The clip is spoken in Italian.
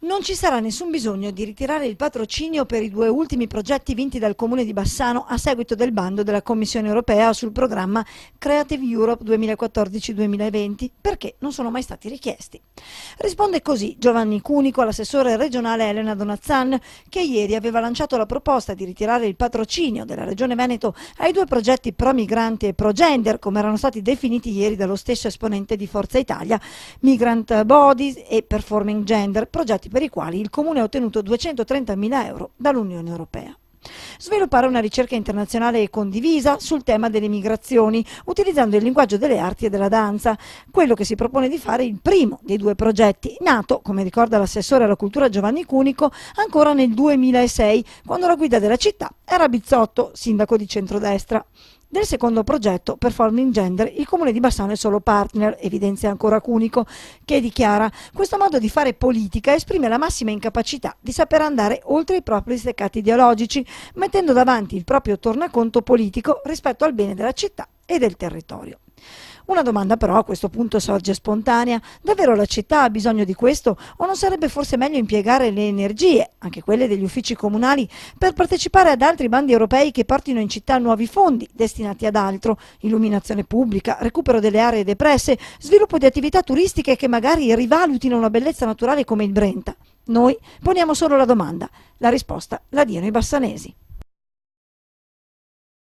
Non ci sarà nessun bisogno di ritirare il patrocinio per i due ultimi progetti vinti dal Comune di Bassano a seguito del bando della Commissione europea sul programma Creative Europe 2014-2020 perché non sono mai stati richiesti. Risponde così Giovanni Cunico all'assessore regionale Elena Donazzan, che ieri aveva lanciato la proposta di ritirare il patrocinio della Regione Veneto ai due progetti pro migranti e pro gender, come erano stati definiti ieri dallo stesso esponente di Forza Italia, Migrant Bodies e Performing Gender, progetti per i quali il Comune ha ottenuto 230.000 euro dall'Unione Europea. Sviluppare una ricerca internazionale e condivisa sul tema delle migrazioni, utilizzando il linguaggio delle arti e della danza, quello che si propone di fare il primo dei due progetti, nato, come ricorda l'assessore alla cultura Giovanni Cunico, ancora nel 2006, quando la guida della città era Bizzotto, sindaco di centrodestra. Del secondo progetto, Performing Gender, il Comune di Bassano è solo partner, evidenzia ancora Cunico, che dichiara: questo modo di fare politica esprime la massima incapacità di saper andare oltre i propri steccati ideologici, mettendo davanti il proprio tornaconto politico rispetto al bene della città e del territorio. Una domanda però a questo punto sorge spontanea: davvero la città ha bisogno di questo o non sarebbe forse meglio impiegare le energie, anche quelle degli uffici comunali, per partecipare ad altri bandi europei che portino in città nuovi fondi destinati ad altro: illuminazione pubblica, recupero delle aree depresse, sviluppo di attività turistiche che magari rivalutino una bellezza naturale come il Brenta? Noi poniamo solo la domanda, la risposta la diano i bassanesi.